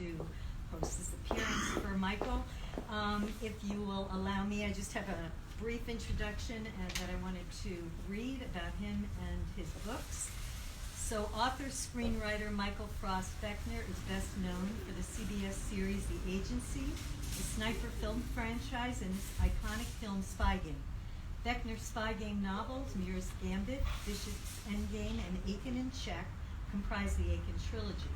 to host this appearance for Michael. If you will allow me, I just have a brief introduction that I wanted to read about him and his books. So author-screenwriter Michael Frost Beckner is best known for the CBS series The Agency, the sniper film franchise, and his iconic film Spy Game. Beckner's Spy Game novels, Muir's Gambit, Bishop's Endgame, and Aiken in Check comprise the Aiken Trilogy.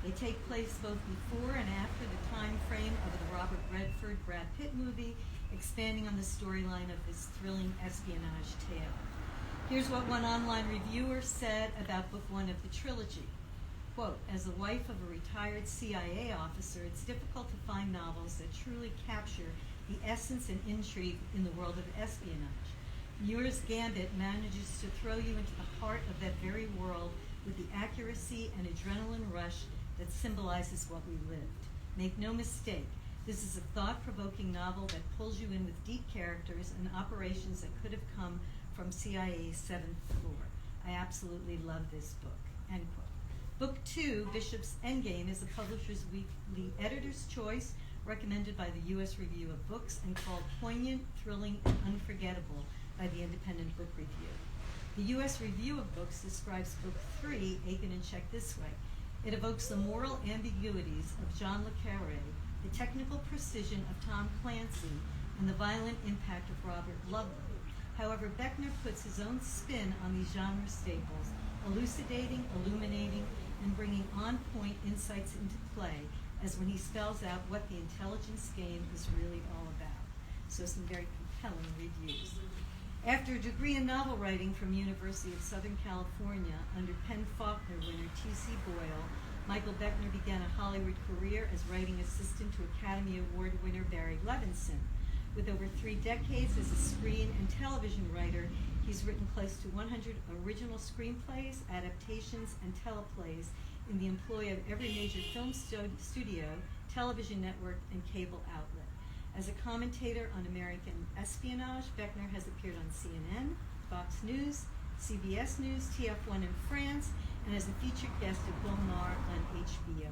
They take place both before and after the time frame of the Robert Redford-Brad Pitt movie, expanding on the storyline of this thrilling espionage tale. Here's what one online reviewer said about book one of the trilogy. Quote, as the wife of a retired CIA officer, it's difficult to find novels that truly capture the essence and intrigue in the world of espionage. Muir's Gambit manages to throw you into the heart of that very world with the accuracy and adrenaline rush that symbolizes what we lived. Make no mistake, this is a thought-provoking novel that pulls you in with deep characters and operations that could have come from CIA's 7th floor. I absolutely love this book, end quote. Book 2, Bishop's Endgame, is the publisher's weekly editor's choice, recommended by the U.S. Review of Books and called poignant, thrilling, and unforgettable by the Independent Book Review. The U.S. Review of Books describes Book 3, Aiken in Check, this way. It evokes the moral ambiguities of John le Carré, the technical precision of Tom Clancy, and the violent impact of Robert Lovelock. However, Beckner puts his own spin on these genre staples, elucidating, illuminating, and bringing on-point insights into play, as when he spells out what the intelligence game is really all about. So some very compelling reviews. After a degree in novel writing from University of Southern California under Penn-Faulkner winner T.C. Boyle, Michael Beckner began a Hollywood career as writing assistant to Academy Award winner Barry Levinson. With over 3 decades as a screen and television writer, he's written close to 100 original screenplays, adaptations, and teleplays in the employ of every major film studio, television network, and cable outlet. As a commentator on American espionage, Beckner has appeared on CNN, Fox News, CBS News, TF1 in France, and as a featured guest at Bill Maher on HBO.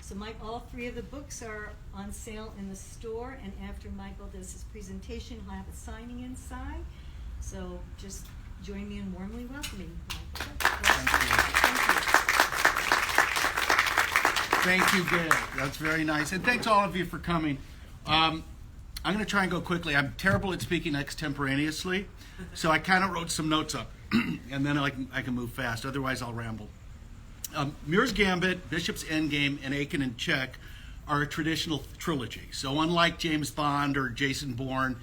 So all 3 of the books are on sale in the store, and after Michael does his presentation, he'll have a signing inside. So just join me in warmly welcoming Michael. Thank you, Gail. That's very nice. And thanks all of you for coming. I'm going to try and go quickly. I'm terrible at speaking extemporaneously, so I kind of wrote some notes up, and then I can move fast. Otherwise, I'll ramble. Muir's Gambit, Bishop's Endgame, and Aiken in Check are a traditional trilogy. So unlike James Bond or Jason Bourne,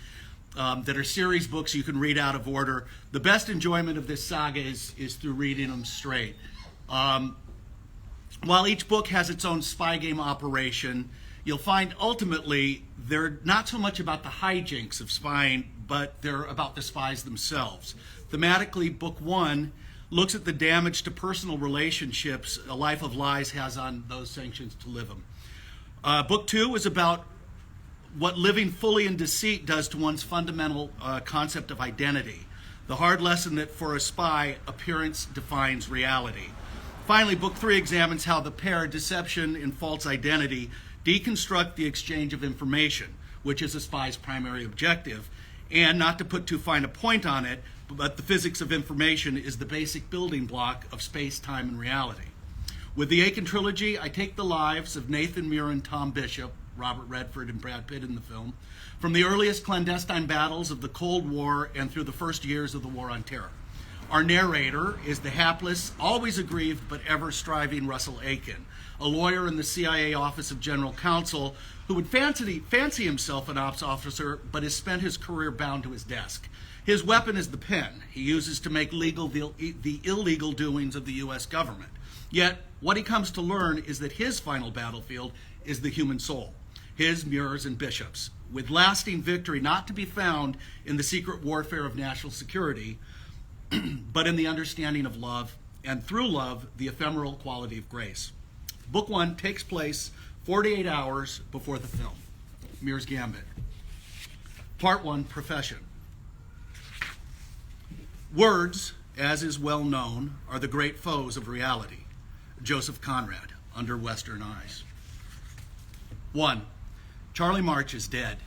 that are series books you can read out of order, the best enjoyment of this saga is through reading them straight. While each book has its own spy game operation, you'll find ultimately they're not so much about the hijinks of spying, but they're about the spies themselves. Thematically, Book 1 looks at the damage to personal relationships a life of lies has on those sanctions to live them. Book 2 is about what living fully in deceit does to one's fundamental concept of identity, the hard lesson that for a spy, appearance defines reality. Finally, Book 3 examines how the pair, deception and false identity, deconstruct the exchange of information, which is a spy's primary objective. And not to put too fine a point on it, but the physics of information is the basic building block of space, time, and reality. With the Aiken trilogy, I take the lives of Nathan, Muir, and Tom Bishop, Robert Redford and Brad Pitt in the film, from the earliest clandestine battles of the Cold War and through the first years of the War on Terror. Our narrator is the hapless, always aggrieved, but ever-striving Russell Aiken, a lawyer in the CIA Office of General Counsel who would fancy himself an ops officer, but has spent his career bound to his desk. His weapon is the pen he uses to make legal the illegal doings of the U.S. government. Yet, what he comes to learn is that his final battlefield is the human soul, his, Muir's, and Bishop's, with lasting victory not to be found in the secret warfare of national security, but in the understanding of love, and through love, the ephemeral quality of grace. Book 1 takes place 48 hours before the film, Muir's Gambit. Part 1, Profession. Words, as is well known, are the great foes of reality. Joseph Conrad, Under Western Eyes. 1. Charlie March is dead.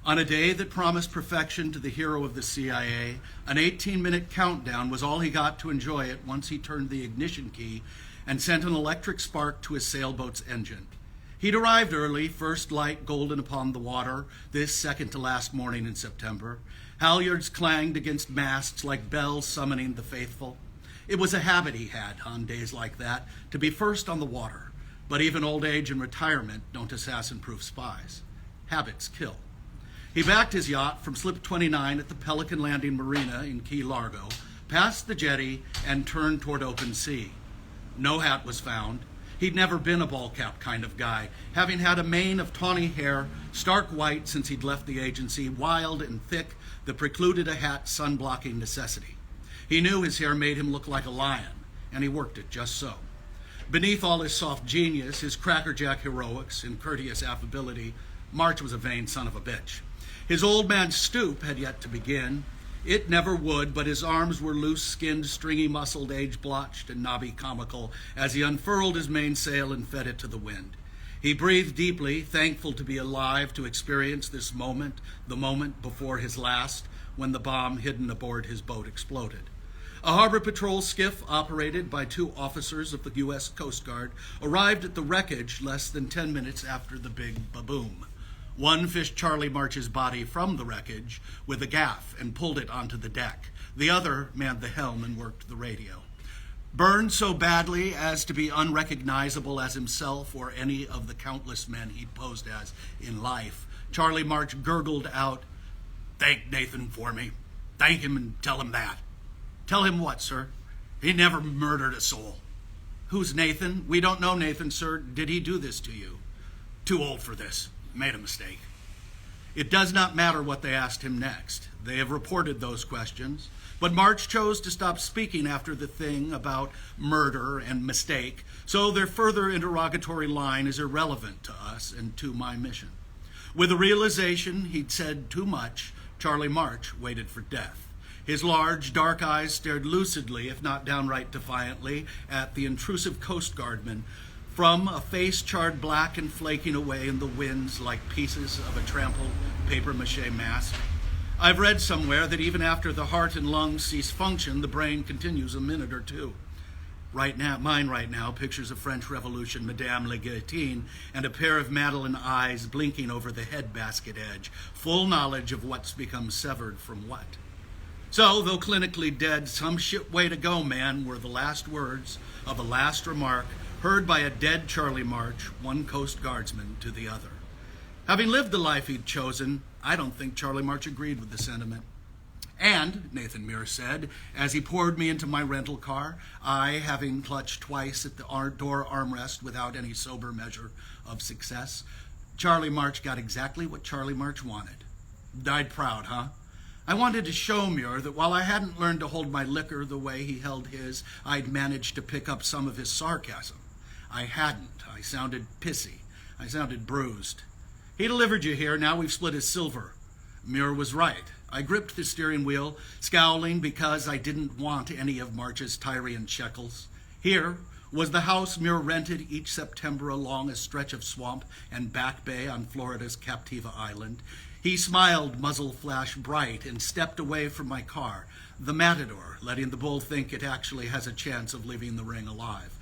On a day that promised perfection to the hero of the CIA, an 18-minute countdown was all he got to enjoy it once he turned the ignition key and sent an electric spark to his sailboat's engine. He'd arrived early, first light golden upon the water, this second-to-last morning in September. Halyards clanged against masts like bells summoning the faithful. It was a habit he had on days like that, to be first on the water. But even old age and retirement don't assassin-proof spies. Habits kill. He backed his yacht from slip 29 at the Pelican Landing Marina in Key Largo, passed the jetty, and turned toward open sea. No hat was found. He'd never been a ball-cap kind of guy, having had a mane of tawny hair, stark white since he'd left the agency, wild and thick, that precluded a hat sun-blocking necessity. He knew his hair made him look like a lion, and he worked it just so. Beneath all his soft genius, his crackerjack heroics, and courteous affability, March was a vain son of a bitch. His old man stoop had yet to begin. It never would, but his arms were loose-skinned, stringy-muscled, age-blotched, and knobby-comical as he unfurled his mainsail and fed it to the wind. He breathed deeply, thankful to be alive to experience this moment, the moment before his last, when the bomb hidden aboard his boat exploded. A harbor patrol skiff operated by 2 officers of the U.S. Coast Guard arrived at the wreckage less than 10 minutes after the big ba-boom. One fished Charlie March's body from the wreckage with a gaff and pulled it onto the deck. The other manned the helm and worked the radio. Burned so badly as to be unrecognizable as himself or any of the countless men he'd posed as in life, Charlie March gurgled out, "Thank Nathan for me. Thank him and tell him that." "Tell him what, sir?" "He never murdered a soul." "Who's Nathan?" "We don't know Nathan, sir. Did he do this to you?" "Too old for this. Made a mistake." It does not matter what they asked him next. They have reported those questions. But March chose to stop speaking after the thing about murder and mistake, so their further interrogatory line is irrelevant to us and to my mission. With the realization he'd said too much, Charlie March waited for death. His large, dark eyes stared lucidly, if not downright defiantly, at the intrusive Coast Guardman, from a face charred black and flaking away in the winds like pieces of a trampled papier-mâché mask. I've read somewhere that even after the heart and lungs cease function, the brain continues a minute or two. Mine right now pictures a French Revolution Madame la Guillotine and a pair of Madeleine eyes blinking over the head basket edge, full knowledge of what's become severed from what. So, though clinically dead, some shit way to go, man, were the last words of a last remark heard by a dead Charlie March, one Coast Guardsman to the other. Having lived the life he'd chosen, I don't think Charlie March agreed with the sentiment. "And," Nathan Muir said, as he poured me into my rental car, I having clutched twice at the door armrest without any sober measure of success, "Charlie March got exactly what Charlie March wanted. Died proud, huh? I wanted to show Muir that while I hadn't learned to hold my liquor the way he held his, I'd managed to pick up some of his sarcasm. I hadn't. I sounded pissy. I sounded bruised. He delivered you here. Now we've split his silver." Muir was right. I gripped the steering wheel, scowling because I didn't want any of March's Tyrian shekels. Here was the house Muir rented each September along a stretch of swamp and back bay on Florida's Captiva Island. He smiled, muzzle flash bright, and stepped away from my car, the Matador, letting the bull think it actually has a chance of leaving the ring alive.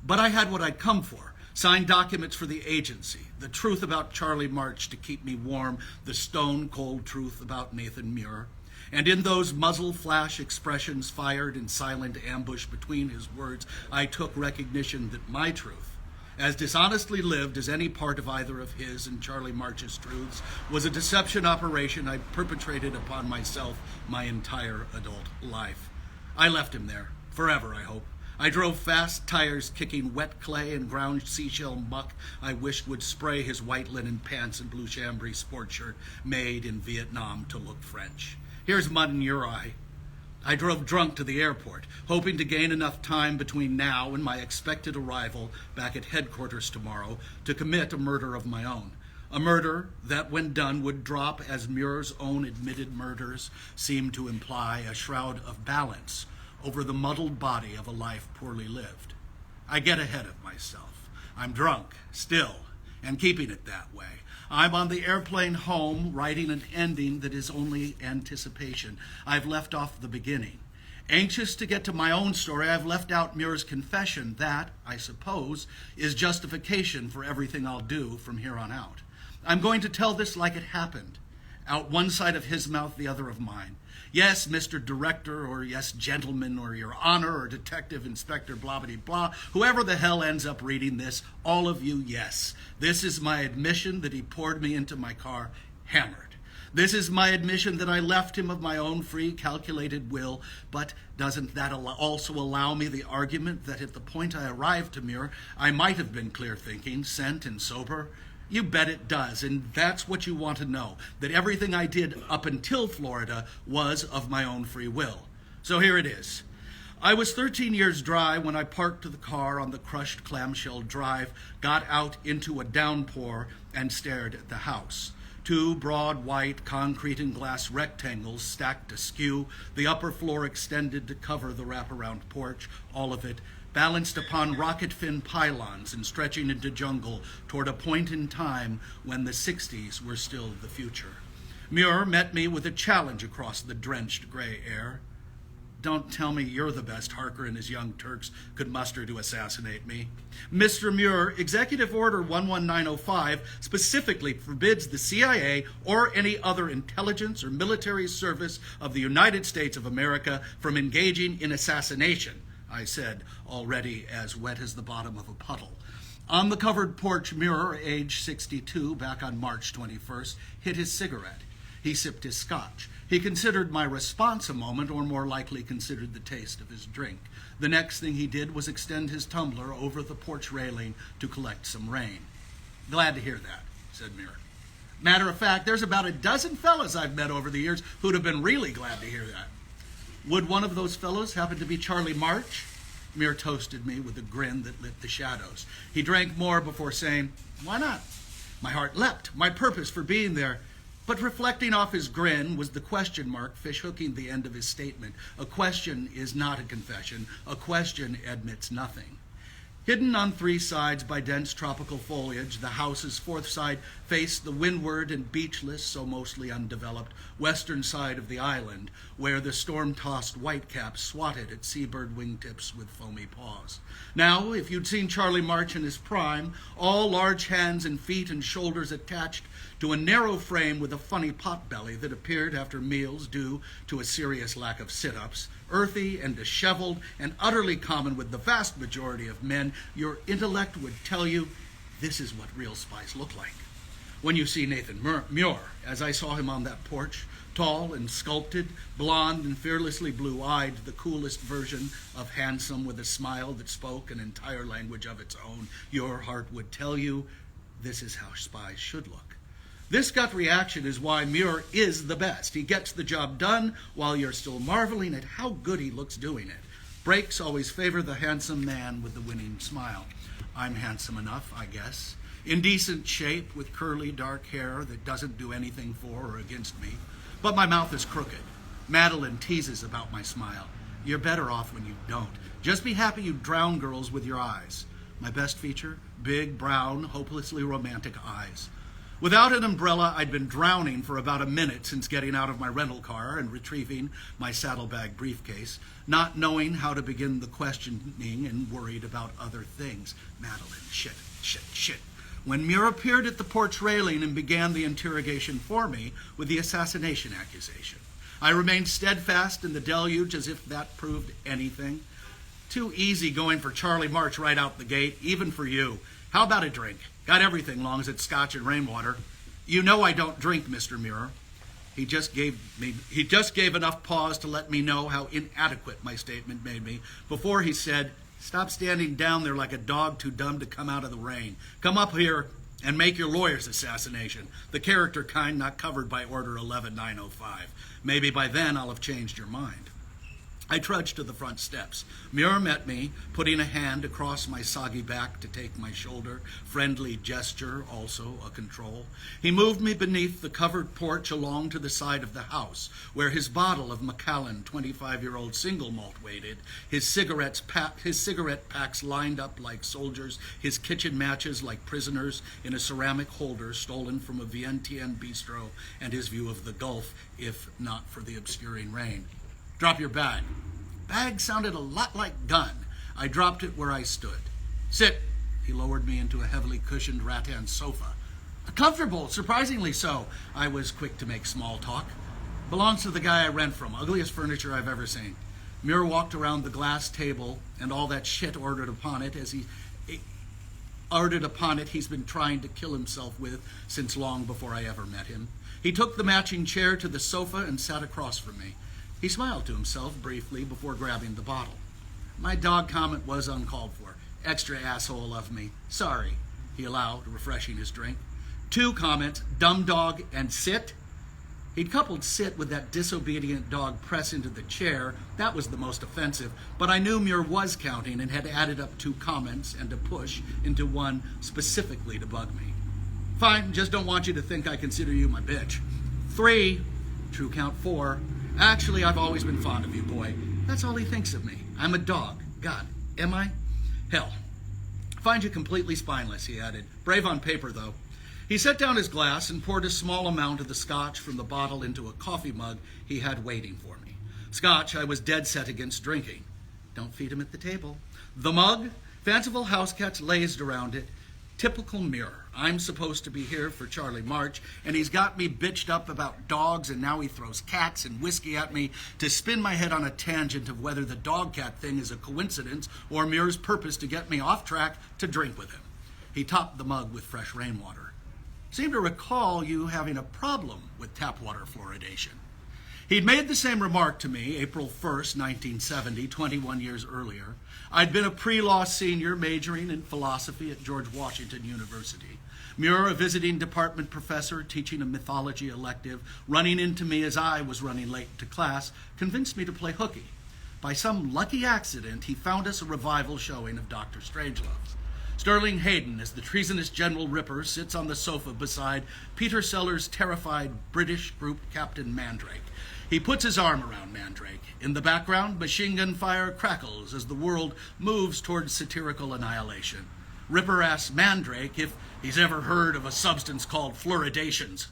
But I had what I'd come for. Signed documents for the agency, the truth about Charlie March to keep me warm, the stone-cold truth about Nathan Muir. And in those muzzle flash expressions fired in silent ambush between his words, I took recognition that my truth, as dishonestly lived as any part of either of his and Charlie March's truths, was a deception operation I'd perpetrated upon myself my entire adult life. I left him there, forever, I hope. I drove fast, tires kicking wet clay and ground seashell muck I wished would spray his white linen pants and blue chambray sport shirt made in Vietnam to look French. Here's mud in your eye. I drove drunk to the airport, hoping to gain enough time between now and my expected arrival back at headquarters tomorrow to commit a murder of my own. A murder that, when done, would drop, as Muir's own admitted murders seemed to imply, a shroud of balance over the muddled body of a life poorly lived. I get ahead of myself. I'm drunk, still, and keeping it that way. I'm on the airplane home, writing an ending that is only anticipation. I've left off the beginning. Anxious to get to my own story, I've left out Muir's confession. That, I suppose, is justification for everything I'll do from here on out. I'm going to tell this like it happened. Out one side of his mouth, the other of mine. Yes, Mr. Director, or yes, gentleman, or your honor, or detective, inspector, blah-blah-blah, whoever the hell ends up reading this, all of you, yes. This is my admission that he poured me into my car hammered. This is my admission that I left him of my own free, calculated will, but doesn't that also allow me the argument that at the point I arrived to Muir, I might have been clear-thinking, sent, and sober? You bet it does, and that's what you want to know, that everything I did up until Florida was of my own free will. So here it is. I was 13 years dry when I parked the car on the crushed clamshell drive, got out into a downpour, and stared at the house. Two broad white concrete and glass rectangles stacked askew, the upper floor extended to cover the wraparound porch, all of it balanced upon rocket fin pylons and stretching into jungle toward a point in time when the 60s were still the future. Muir met me with a challenge across the drenched gray air. Don't tell me you're the best Harker and his young Turks could muster to assassinate me. Mr. Muir, Executive Order 11905 specifically forbids the CIA or any other intelligence or military service of the United States of America from engaging in assassination, I said, already as wet as the bottom of a puddle. On the covered porch, Muir, age 62, back on March 21st, hit his cigarette. He sipped his scotch. He considered my response a moment, or more likely considered the taste of his drink. The next thing he did was extend his tumbler over the porch railing to collect some rain. Glad to hear that, said Muir. Matter of fact, there's about a dozen fellas I've met over the years who'd have been really glad to hear that. Would one of those fellows happen to be Charlie March? Muir toasted me with a grin that lit the shadows. He drank more before saying, why not? My heart leapt, my purpose for being there. But reflecting off his grin was the question mark fish-hooking the end of his statement. A question is not a confession. A question admits nothing. Hidden on three sides by dense tropical foliage, the house's fourth side faced the windward and beachless, so mostly undeveloped, western side of the island, where the storm-tossed whitecaps swatted at seabird wingtips with foamy paws. Now, if you'd seen Charlie March in his prime, all large hands and feet and shoulders attached to a narrow frame with a funny potbelly that appeared after meals due to a serious lack of sit-ups, earthy and disheveled and utterly common with the vast majority of men, your intellect would tell you this is what real spies look like. When you see Nathan Muir, as I saw him on that porch, tall and sculpted, blonde and fearlessly blue-eyed, the coolest version of handsome with a smile that spoke an entire language of its own, your heart would tell you this is how spies should look. This gut reaction is why Muir is the best. He gets the job done while you're still marveling at how good he looks doing it. Breaks always favor the handsome man with the winning smile. I'm handsome enough, I guess. In decent shape, with curly dark hair that doesn't do anything for or against me. But my mouth is crooked. Madeline teases about my smile. You're better off when you don't. Just be happy you drown girls with your eyes. My best feature? Big, brown, hopelessly romantic eyes. Without an umbrella, I'd been drowning for about a minute since getting out of my rental car and retrieving my saddlebag briefcase, not knowing how to begin the questioning and worried about other things. Madeline, shit. When Muir appeared at the porch railing and began the interrogation for me with the assassination accusation, I remained steadfast in the deluge as if that proved anything. Too easy going for Charlie March right out the gate, even for you. How about a drink? Got everything, long as it's scotch and rainwater. You know I don't drink, Mr. Muir. He just gave enough pause to let me know how inadequate my statement made me before he said, stop standing down there like a dog too dumb to come out of the rain. Come up here and make your lawyer's assassination, the character kind not covered by Order 11905. Maybe by then I'll have changed your mind. I trudged to the front steps. Muir met me, putting a hand across my soggy back to take my shoulder. Friendly gesture, also a control. He moved me beneath the covered porch along to the side of the house, where his bottle of Macallan 25-year-old single malt waited, his cigarette packs lined up like soldiers, his kitchen matches like prisoners in a ceramic holder stolen from a Vientiane bistro, and his view of the Gulf, if not for the obscuring rain. Drop your bag. Bag sounded a lot like gun. I dropped it where I stood. Sit. He lowered me into a heavily cushioned rattan sofa. Comfortable, surprisingly so. I was quick to make small talk. Belongs to the guy I rent from. Ugliest furniture I've ever seen. Muir walked around the glass table and all that shit ordered upon it he's been trying to kill himself with since long before I ever met him. He took the matching chair to the sofa and sat across from me. He smiled to himself briefly before grabbing the bottle. My dog comment was uncalled for. Extra asshole of me. Sorry, he allowed, refreshing his drink. 2 comments, dumb dog and sit. He'd coupled sit with that disobedient dog press into the chair. That was the most offensive, but I knew Muir was counting and had added up 2 comments and a push into one specifically to bug me. Fine, just don't want you to think I consider you my bitch. 3, true count 4. Actually, I've always been fond of you, boy. That's all he thinks of me. I'm a dog. God, am I? Hell. Find you completely spineless, he added. Brave on paper, though. He set down his glass and poured a small amount of the scotch from the bottle into a coffee mug he had waiting for me. Scotch I was dead set against drinking. Don't feed him at the table. The mug, fanciful house cats lazed around it. Typical Muir. I'm supposed to be here for Charlie March, and he's got me bitched up about dogs, and now he throws cats and whiskey at me to spin my head on a tangent of whether the dog-cat thing is a coincidence or Muir's purpose to get me off track to drink with him. He topped the mug with fresh rainwater. Seem to recall you having a problem with tap water fluoridation. He'd made the same remark to me April 1st, 1970, 21 years earlier. I'd been a pre-law senior majoring in philosophy at George Washington University. Muir, a visiting department professor teaching a mythology elective, running into me as I was running late to class, convinced me to play hooky. By some lucky accident, he found us a revival showing of Dr. Strangelove. Sterling Hayden, as the treasonous General Ripper, sits on the sofa beside Peter Sellers' terrified British group Captain Mandrake. He puts his arm around Mandrake. In the background, machine gun fire crackles as the world moves towards satirical annihilation. Ripper asks Mandrake if he's ever heard of a substance called fluoridations.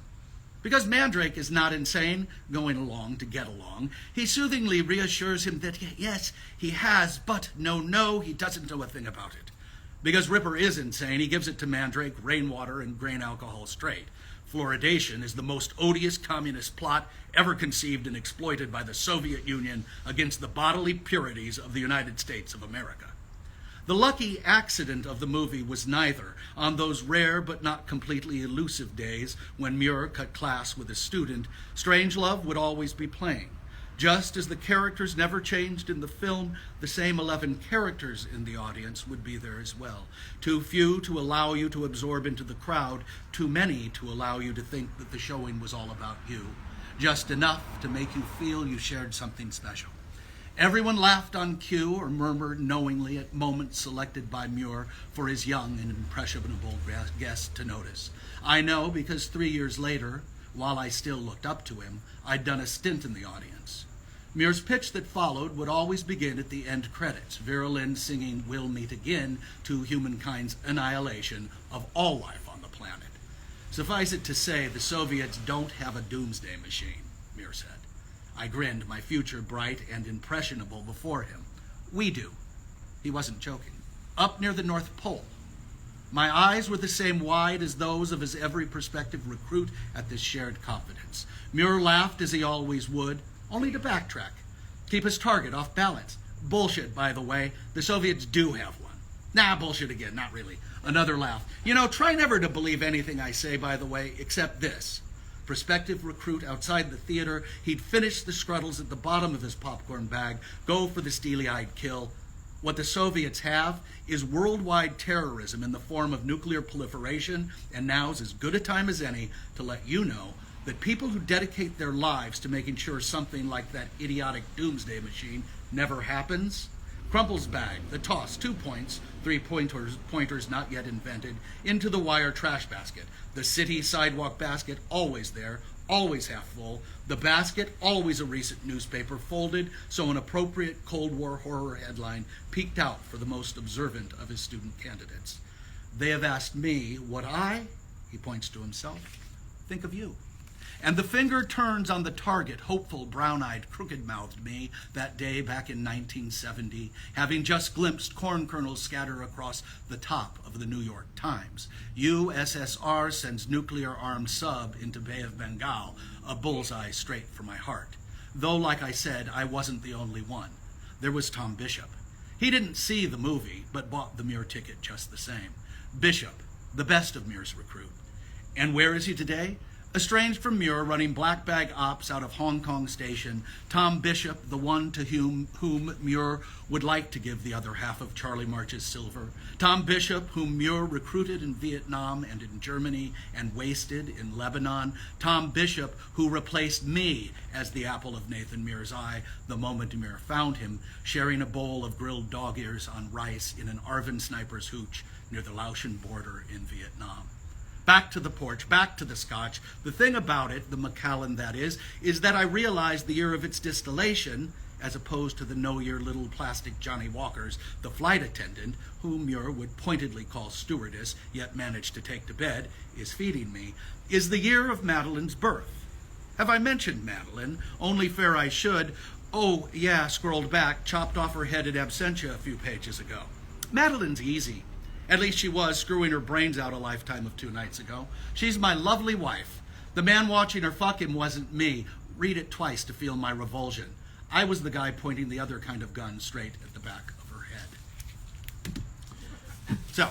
Because Mandrake is not insane, going along to get along, he soothingly reassures him that yes, he has, but no, he doesn't know a thing about it. Because Ripper is insane, he gives it to Mandrake, rainwater and grain alcohol straight. Fluoridation is the most odious communist plot ever conceived and exploited by the Soviet Union against the bodily purities of the United States of America. The lucky accident of the movie was neither. On those rare but not completely elusive days when Muir cut class with a student, Strangelove would always be playing. Just as the characters never changed in the film, the same 11 characters in the audience would be there as well. Too few to allow you to absorb into the crowd, too many to allow you to think that the showing was all about you. Just enough to make you feel you shared something special. Everyone laughed on cue or murmured knowingly at moments selected by Muir for his young and impressionable guest to notice. I know because 3 years later, while I still looked up to him, I'd done a stint in the audience. Muir's pitch that followed would always begin at the end credits, Vera Lynn singing We'll Meet Again to humankind's annihilation of all life on the planet. Suffice it to say, the Soviets don't have a doomsday machine, Muir said. I grinned, my future bright and impressionable before him. We do. He wasn't joking. Up near the North Pole. My eyes were the same wide as those of his every prospective recruit at this shared confidence. Muir laughed as he always would, only to backtrack, keep his target off balance. Bullshit, by the way. The Soviets do have one. Nah, bullshit again, not really. Another laugh. You know, try never to believe anything I say, by the way, except this. Prospective recruit outside the theater, he'd finish the scruddles at the bottom of his popcorn bag, go for the steely-eyed kill. What the Soviets have is worldwide terrorism in the form of nuclear proliferation, and now's as good a time as any to let you know that people who dedicate their lives to making sure something like that idiotic doomsday machine never happens. Crumple's bag, the toss, 2 points, 3 pointers not yet invented, into the wire trash basket. The city sidewalk basket, always there, always half full. The basket, always a recent newspaper, folded so an appropriate Cold War horror headline peeked out for the most observant of his student candidates. They have asked me what I, he points to himself, think of you. And the finger turns on the target, hopeful, brown-eyed, crooked-mouthed me that day back in 1970, having just glimpsed corn kernels scatter across the top of the New York Times. USSR sends nuclear-armed sub into Bay of Bengal, a bullseye straight for my heart. Though, like I said, I wasn't the only one. There was Tom Bishop. He didn't see the movie, but bought the Muir ticket just the same. Bishop, the best of Muir's recruit. And where is he today? Estranged from Muir, running black bag ops out of Hong Kong Station, Tom Bishop, the one to whom Muir would like to give the other half of Charlie March's silver. Tom Bishop, whom Muir recruited in Vietnam and in Germany and wasted in Lebanon. Tom Bishop, who replaced me as the apple of Nathan Muir's eye the moment Muir found him, sharing a bowl of grilled dog ears on rice in an Arvin sniper's hooch near the Laotian border in Vietnam. Back to the porch, back to the scotch. The thing about it, the Macallan that is that I realized the year of its distillation, as opposed to the no-year little plastic Johnny Walkers, the flight attendant, whom Muir would pointedly call stewardess, yet managed to take to bed, is feeding me, is the year of Madeline's birth. Have I mentioned Madeline? Only fair I should. Oh, yeah, scrolled back, chopped off her head in absentia a few pages ago. Madeline's easy. At least she was, screwing her brains out a lifetime of 2 nights ago. She's my lovely wife. The man watching her fuck him wasn't me. Read it twice to feel my revulsion. I was the guy pointing the other kind of gun straight at the back of her head. So,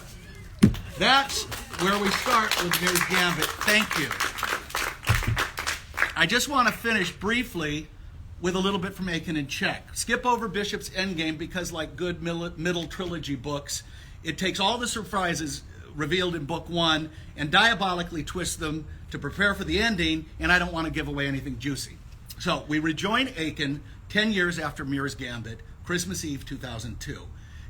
that's where we start with Muir's Gambit. Thank you. I just want to finish briefly with a little bit from Aiken and Czech. Skip over Bishop's Endgame because, like good middle trilogy books, it takes all the surprises revealed in book 1 and diabolically twists them to prepare for the ending, and I don't want to give away anything juicy. So we rejoin Aiken 10 years after Muir's Gambit, Christmas Eve 2002.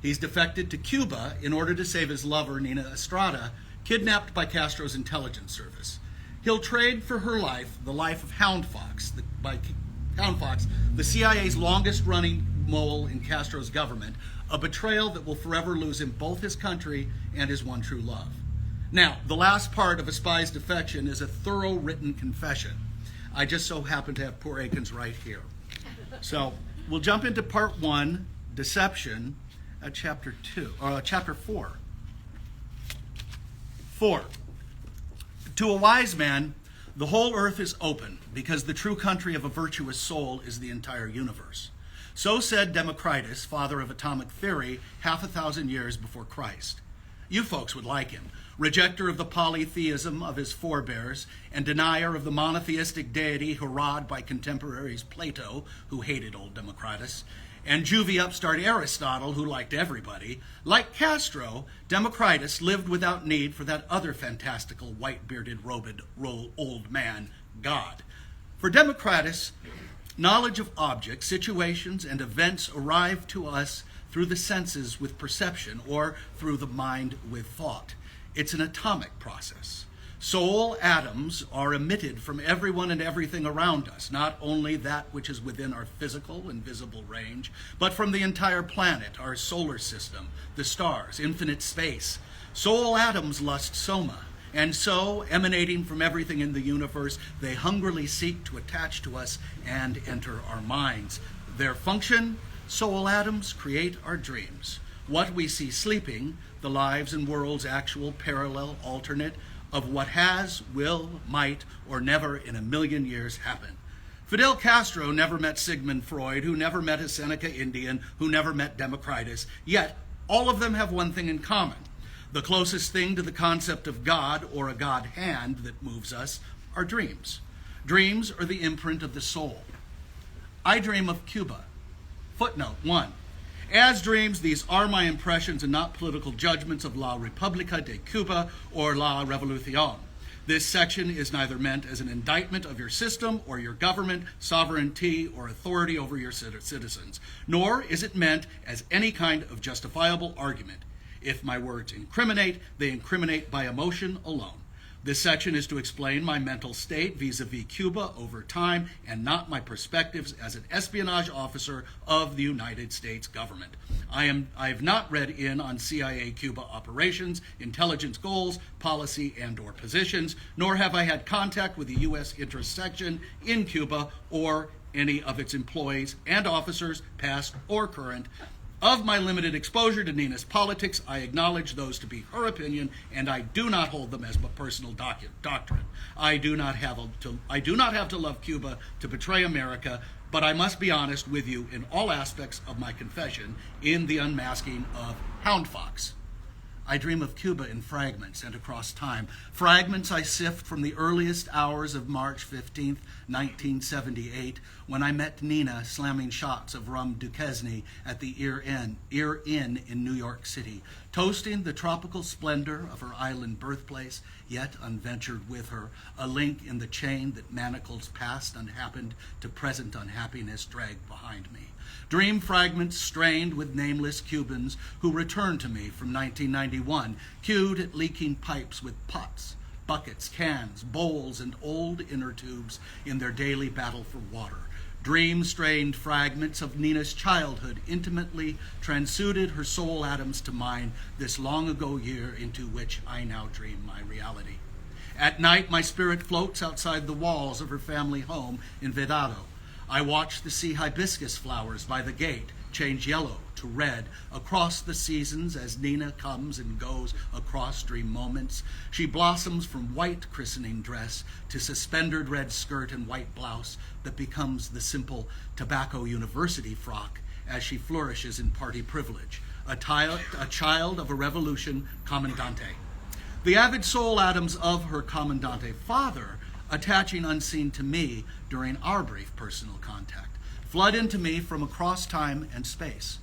He's defected to Cuba in order to save his lover, Nina Estrada, kidnapped by Castro's intelligence service. He'll trade for her life the life of Hound Fox, the CIA's longest-running mole in Castro's government, a betrayal that will forever lose him both his country and his one true love. Now, the last part of a spy's defection is a thorough written confession. I just so happen to have poor Aiken's right here. So we'll jump into part 1, deception, at chapter 4. 4. To a wise man, the whole earth is open, because the true country of a virtuous soul is the entire universe. So said Democritus, father of atomic theory, 500 years before Christ. You folks would like him, rejecter of the polytheism of his forebears, and denier of the monotheistic deity hurrahed by contemporaries Plato, who hated old Democritus, and juvie upstart Aristotle, who liked everybody. Like Castro, Democritus lived without need for that other fantastical white-bearded, robed old man, God. For Democritus, knowledge of objects, situations, and events arrive to us through the senses with perception or through the mind with thought. It's an atomic process. Soul atoms are emitted from everyone and everything around us, not only that which is within our physical and visible range, but from the entire planet, our solar system, the stars, infinite space. Soul atoms lust soma, and so, emanating from everything in the universe, they hungrily seek to attach to us and enter our minds. Their function, soul atoms create our dreams. What we see sleeping, the lives and worlds actual, parallel, alternate, of what has, will, might, or never in a million years happen. Fidel Castro never met Sigmund Freud, who never met a Seneca Indian, who never met Democritus, yet all of them have one thing in common. The closest thing to the concept of God or a God hand that moves us are dreams. Dreams are the imprint of the soul. I dream of Cuba. Footnote 1. As dreams, these are my impressions and not political judgments of La República de Cuba or La Revolución. This section is neither meant as an indictment of your system or your government, sovereignty, or authority over your citizens, nor is it meant as any kind of justifiable argument. If my words incriminate, they incriminate by emotion alone. This section is to explain my mental state vis-a-vis Cuba over time and not my perspectives as an espionage officer of the United States government. I have not read in on CIA Cuba operations, intelligence goals, policy, and/or positions, nor have I had contact with the U.S. interest section in Cuba or any of its employees and officers, past or current. Of my limited exposure to Nina's politics, I acknowledge those to be her opinion, and I do not hold them as a personal doctrine. I do not have to love Cuba to betray America, but I must be honest with you in all aspects of my confession in the unmasking of Hound Fox. I dream of Cuba in fragments and across time. Fragments I sift from the earliest hours of March 15th, 1978, when I met Nina slamming shots of rum Duquesne at the Ear Inn in New York City, toasting the tropical splendor of her island birthplace, yet unventured with her, a link in the chain that manacles past unhappened to present unhappiness dragged behind me. Dream fragments strained with nameless Cubans who returned to me from 1991, cued at leaking pipes with pots, buckets, cans, bowls, and old inner tubes in their daily battle for water. Dream-strained fragments of Nina's childhood intimately transuded her soul atoms to mine this long-ago year into which I now dream my reality. At night, my spirit floats outside the walls of her family home in Vedado. I watch the sea hibiscus flowers by the gate change yellow to red across the seasons as Nina comes and goes across dream moments. She blossoms from white christening dress to suspendered red skirt and white blouse that becomes the simple tobacco university frock as she flourishes in party privilege, a child of a revolution commandante. The avid soul atoms of her commandante father attaching unseen to me during our brief personal contact, flood into me from across time and space.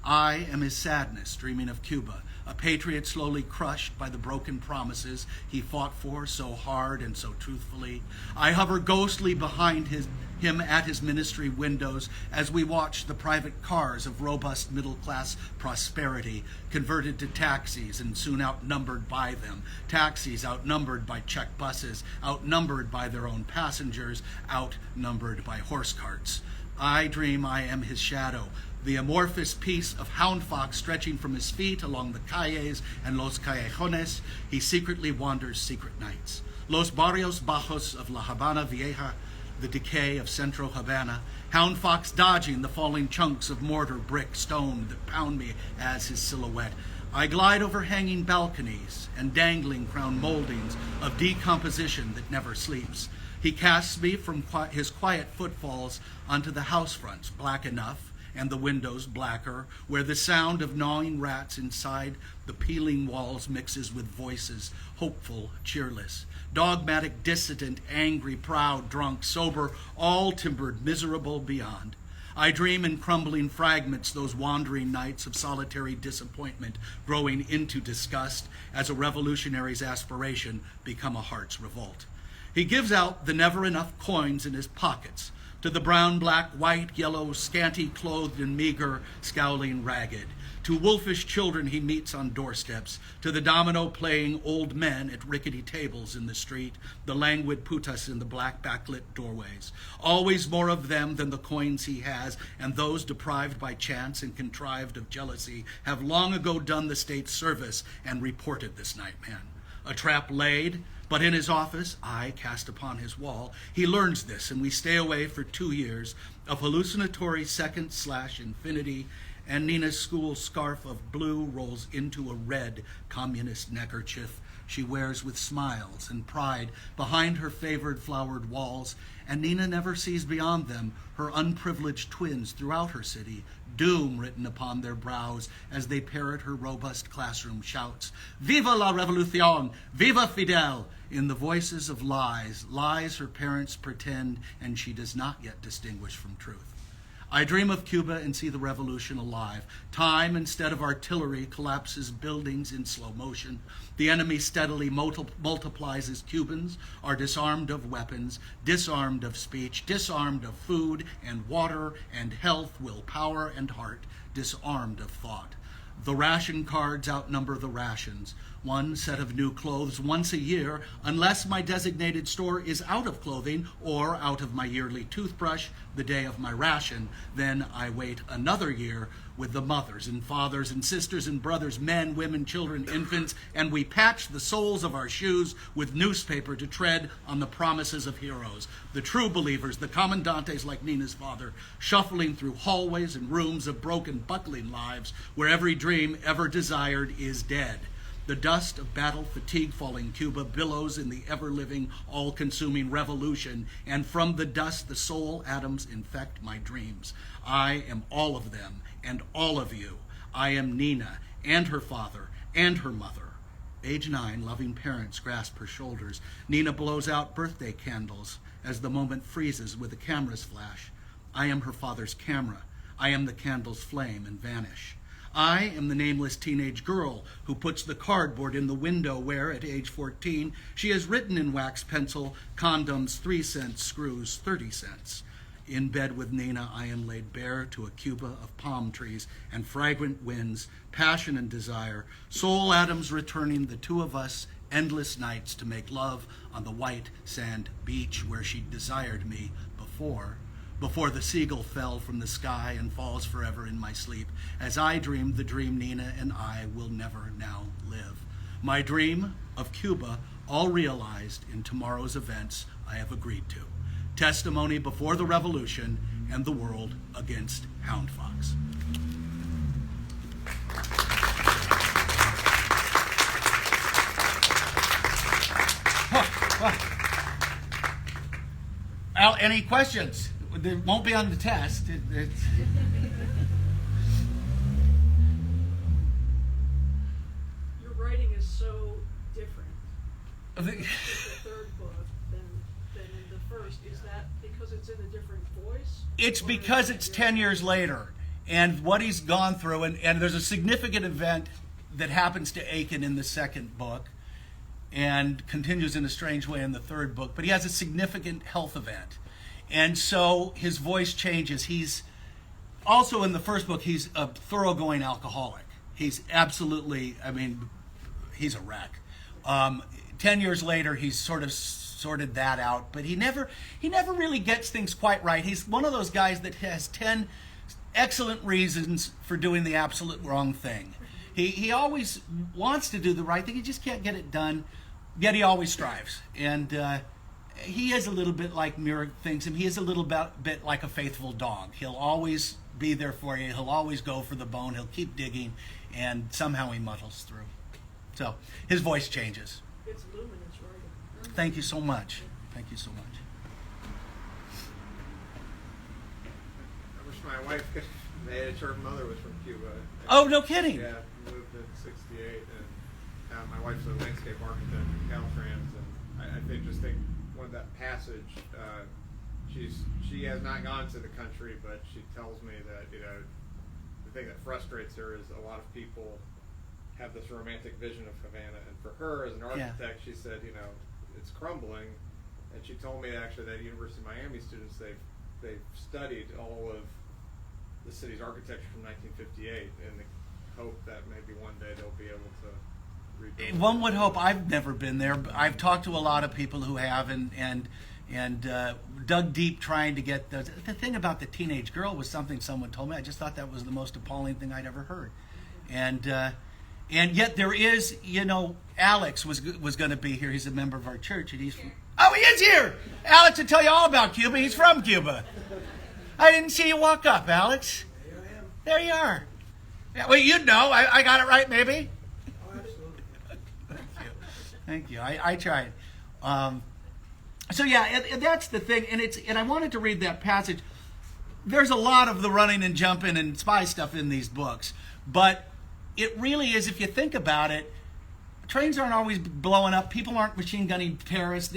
I am his sadness, dreaming of Cuba, a patriot slowly crushed by the broken promises he fought for so hard and so truthfully. I hover ghostly behind him at his ministry windows as we watch the private cars of robust middle-class prosperity converted to taxis and soon outnumbered by them. Taxis outnumbered by check buses, outnumbered by their own passengers, outnumbered by horse carts. I dream I am his shadow, the amorphous piece of hound fox stretching from his feet along the calles and los callejones. He secretly wanders secret nights. Los barrios bajos of La Habana Vieja, the decay of Centro Havana, hound fox dodging the falling chunks of mortar, brick, stone that pound me as his silhouette. I glide over hanging balconies and dangling crown moldings of decomposition that never sleeps. He casts me from his quiet footfalls onto the house fronts, black enough, and the windows blacker, where the sound of gnawing rats inside the peeling walls mixes with voices, hopeful, cheerless, dogmatic, dissident, angry, proud, drunk, sober, all timbered, miserable beyond. I dream in crumbling fragments those wandering nights of solitary disappointment growing into disgust as a revolutionary's aspiration become a heart's revolt. He gives out the never enough coins in his pockets, to the brown, black, white, yellow, scanty clothed and meager, scowling ragged, to wolfish children he meets on doorsteps, to the domino-playing old men at rickety tables in the street, the languid putas in the black backlit doorways. Always more of them than the coins he has, and those deprived by chance and contrived of jealousy have long ago done the state's service and reported this nightman. A trap laid, but in his office, eye cast upon his wall, he learns this, and we stay away for 2 years of hallucinatory second/infinity, and Nina's school scarf of blue rolls into a red communist neckerchief she wears with smiles and pride behind her favored flowered walls, and Nina never sees beyond them her unprivileged twins throughout her city, doom written upon their brows as they parrot her robust classroom shouts, "Viva la revolucion! Viva Fidel!" in the voices of lies, lies her parents pretend and she does not yet distinguish from truth. I dream of Cuba and see the revolution alive. Time, instead of artillery, collapses buildings in slow motion. The enemy steadily multiplies as Cubans are disarmed of weapons, disarmed of speech, disarmed of food and water and health, willpower and heart, disarmed of thought. The ration cards outnumber the rations. One set of new clothes once a year, unless my designated store is out of clothing or out of my yearly toothbrush the day of my ration. Then I wait another year with the mothers and fathers and sisters and brothers, men, women, children, infants, and we patch the soles of our shoes with newspaper to tread on the promises of heroes. The true believers, the commandantes like Nina's father, shuffling through hallways and rooms of broken, buckling lives where every dream ever desired is dead. The dust of battle fatigue falling Cuba billows in the ever-living, all-consuming revolution, and from the dust the soul atoms infect my dreams. I am all of them, and all of you. I am Nina, and her father, and her mother. Age 9, loving parents grasp her shoulders. Nina blows out birthday candles as the moment freezes with the camera's flash. I am her father's camera. I am the candle's flame and vanish. I am the nameless teenage girl who puts the cardboard in the window where, at age 14, she has written in wax pencil, condoms 3 cents, screws 30 cents. In bed with Nina, I am laid bare to a Cuba of palm trees and fragrant winds, passion and desire, soul atoms returning, the two of us, endless nights to make love on the white sand beach where she desired me before the seagull fell from the sky and falls forever in my sleep, as I dreamed the dream Nina and I will never now live. My dream of Cuba, all realized in tomorrow's events I have agreed to. Testimony before the revolution and the world against Hound Fox. Al, any questions? There won't be on the test. Your writing is so different in the third book than in the first. Is that because it's in a different voice? It's because it's 10 years later, and what he's gone through, and there's a significant event that happens to Aiken in the second book and continues in a strange way in the third book, but he has a significant health event. And so his voice changes. He's also, in the first book, he's a thoroughgoing alcoholic. He's absolutely, he's a wreck. 10 years later, he's sort of sorted that out, but he never really gets things quite right. He's one of those guys that has 10 excellent reasons for doing the absolute wrong thing. He always wants to do the right thing. He just can't get it done, yet he always strives. And he is a little bit like Muir thinks him. He is a little bit like a faithful dog. He'll always be there for you. He'll always go for the bone. He'll keep digging, and somehow he muddles through. So his voice changes. It's luminous writing. Thank you so much. Thank you so much. I wish my wife could made it. Her mother was from Cuba. Oh, no kidding. Yeah, moved in '68, and my wife's a landscape architect in Caltrans, and I think one of that passage. She has not gone to the country, but she tells me that the thing that frustrates her is a lot of people have this romantic vision of Havana, and for her as an architect, she said it's crumbling, and she told me actually that University of Miami students they've studied all of the city's architecture from 1958 in the hope that maybe one day they'll be able to rebuild. One would hope. I've never been there. But I've talked to a lot of people who have, and dug deep trying to get those. The thing about the teenage girl was something someone told me. I just thought that was the most appalling thing I'd ever heard. And yet there is, Alex was going to be here. He's a member of our church, and he's from. Oh, he is here. Alex will tell you all about Cuba. He's from Cuba. I didn't see you walk up, Alex. Here I am. There you are. Yeah, well, you'd know. I got it right, maybe. Oh, absolutely. Thank you. I tried. So yeah, and that's the thing, and I wanted to read that passage. There's a lot of the running and jumping and spy stuff in these books, but it really is, if you think about it, trains aren't always blowing up. People aren't machine gunning terrorists,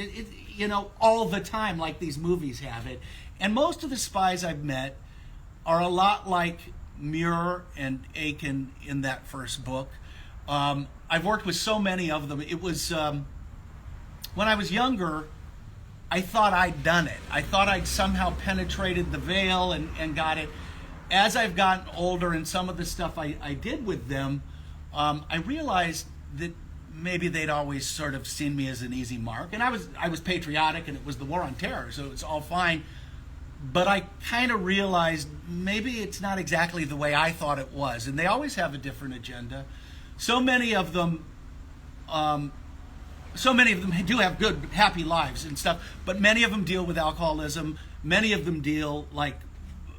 all the time like these movies have it. And most of the spies I've met are a lot like Muir and Aiken in that first book. I've worked with so many of them. It was, when I was younger, I thought I'd done it. I thought I'd somehow penetrated the veil and got it. As I've gotten older and some of the stuff I did with them, I realized that maybe they'd always sort of seen me as an easy mark. And I was patriotic, and it was the war on terror, so it's all fine. But I kind of realized maybe it's not exactly the way I thought it was. And they always have a different agenda. So many of them do have good, happy lives and stuff, but many of them deal with alcoholism. Many of them deal, like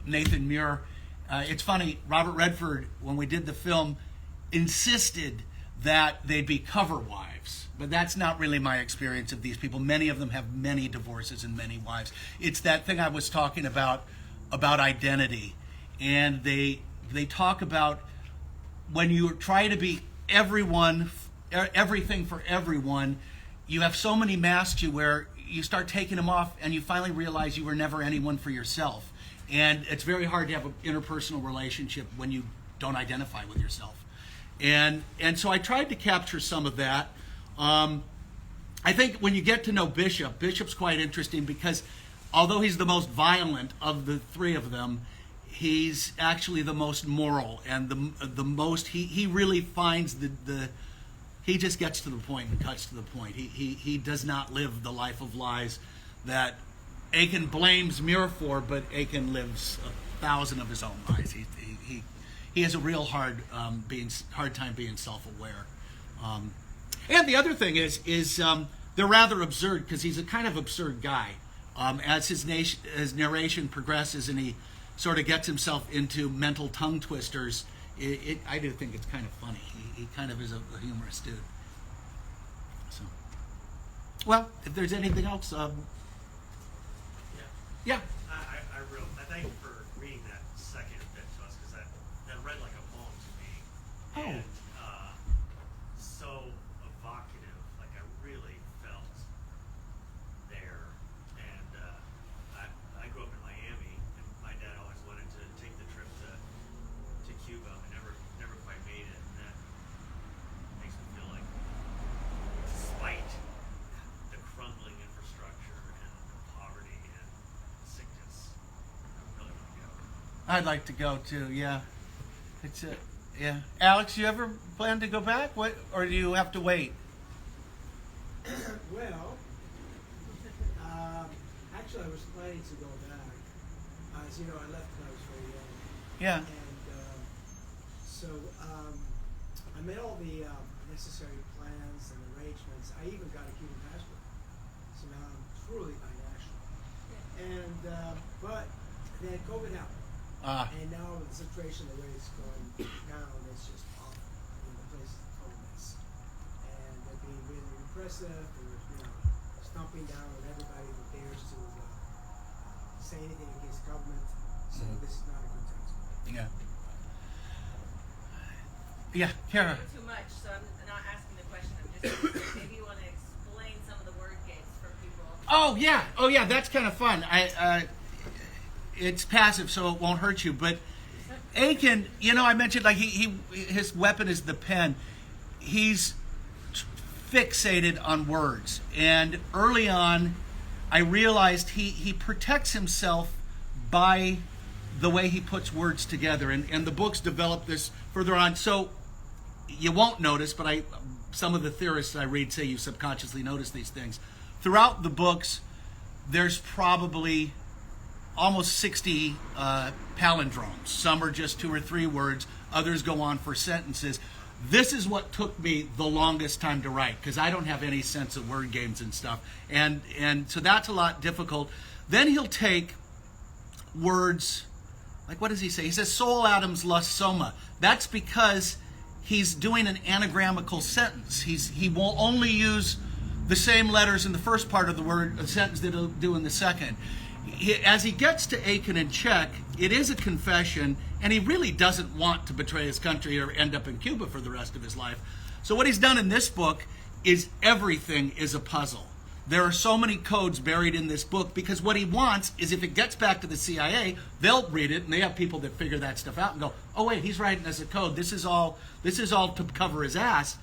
Nathan Muir. It's funny, Robert Redford, when we did the film, insisted that they'd be cover wives. But that's not really my experience of these people. Many of them have many divorces and many wives. It's that thing I was talking about identity. And they talk about when you try to be everything for everyone, you have so many masks where you start taking them off and you finally realize you were never anyone for yourself. And it's very hard to have an interpersonal relationship when you don't identify with yourself. And so I tried to capture some of that. I think when you get to know Bishop's quite interesting because although he's the most violent of the three of them, he's actually the most moral and the most, he really finds he just gets to the point and cuts to the point. He does not live the life of lies that Aiken blames Muir for, but Aiken lives 1,000 of his own lies. He has a real hard time being self-aware. And the other thing is they're rather absurd because he's a kind of absurd guy. As his narration progresses and he sort of gets himself into mental tongue twisters, I do think it's kind of funny. He kind of is a humorous dude. So, well, if there's anything else, yeah. I thank you for reading that second bit to us because that read like a poem to me. Oh. And so evocative. Like I really felt there. And I grew up in Miami, and my dad always wanted to take the trip to Cuba, and never quite made it. And that makes me feel like, despite the crumbling infrastructure and the poverty and sickness, I really want to go. I'd like to go too. Yeah, yeah. Alex, you ever plan to go back? Or do you have to wait? Well, actually, I was planning to go back. As you know, I left when I was very young. Yeah. And so I made all the necessary plans and arrangements. I even got a Cuban passport. So now I'm truly binational. And but then COVID happened. And now the situation, the way it's going down, it's just awful. I mean, the place is a total mess. And they're being really repressive. They're, stomping down on everybody who dares to say anything against government. So this is not a good time to be. Yeah. Yeah, Kara. Too much, so I'm not asking the question. I'm just maybe you want to explain some of the word games for people. Oh yeah, that's kind of fun. It's passive, so it won't hurt you. But Aiken, I mentioned like his weapon is the pen. He's fixated on words, and early on, I realized he protects himself by the way he puts words together, and the books develop this further on. So you won't notice, but some of the theorists I read say you subconsciously notice these things. Throughout the books, there's probably almost 60 palindromes. Some are just 2 or 3 words. Others go on for sentences. This is what took me the longest time to write because I don't have any sense of word games and stuff. And so that's a lot difficult. Then he'll take words, like what does he say? He says Sol Adams La Soma. That's because he's doing an anagrammical sentence. He will only use the same letters in the first part of the sentence that he'll do in the second. As he gets to Aiken and Czech, it is a confession, and he really doesn't want to betray his country or end up in Cuba for the rest of his life. So what he's done in this book is everything is a puzzle. There are so many codes buried in this book because what he wants is if it gets back to the CIA, they'll read it and they have people that figure that stuff out and go, oh wait, he's writing as a code. This is all to cover his ass.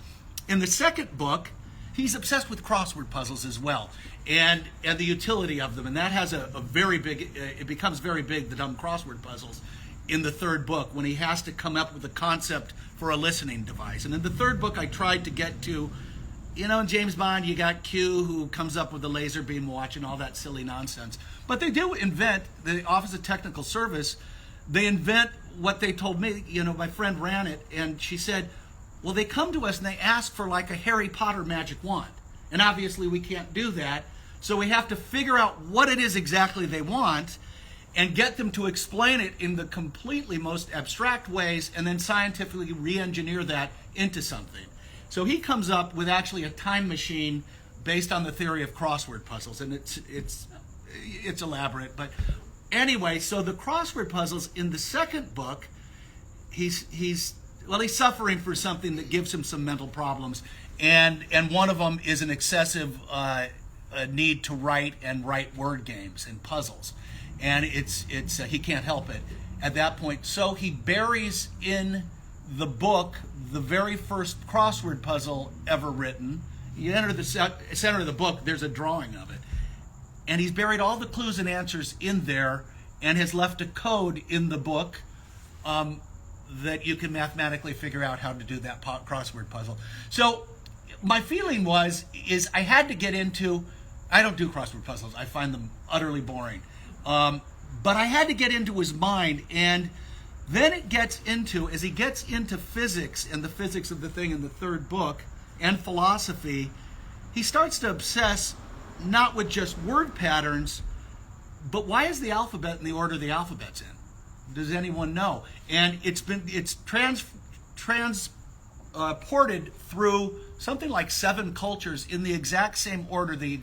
In the second book, he's obsessed with crossword puzzles as well, and the utility of them, and that has a very big. It becomes very big, the dumb crossword puzzles, in the third book when he has to come up with a concept for a listening device. And in the third book, I tried to get to, in James Bond, you got Q who comes up with the laser beam watch and all that silly nonsense. But they do invent, the Office of Technical Service, they invent what they told me. My friend ran it, and she said, well, they come to us and they ask for like a Harry Potter magic wand. And obviously we can't do that. So we have to figure out what it is exactly they want and get them to explain it in the completely most abstract ways and then scientifically re-engineer that into something. So he comes up with actually a time machine based on the theory of crossword puzzles. And it's elaborate. But anyway, so the crossword puzzles in the second book, he's suffering for something that gives him some mental problems, and one of them is an excessive need to write word games and puzzles, and it's he can't help it at that point. So he buries in the book the very first crossword puzzle ever written. You enter the center of the book, there's a drawing of it, and he's buried all the clues and answers in there, and has left a code in the book. That you can mathematically figure out how to do that crossword puzzle. So my feeling is I had to get into, I don't do crossword puzzles. I find them utterly boring. But I had to get into his mind, and then it gets into, as he gets into physics and the physics of the thing in the third book, and philosophy, he starts to obsess not with just word patterns, but why is the alphabet in the order the alphabet's in? Does anyone know? And it's transported through something like 7 cultures in the exact same order the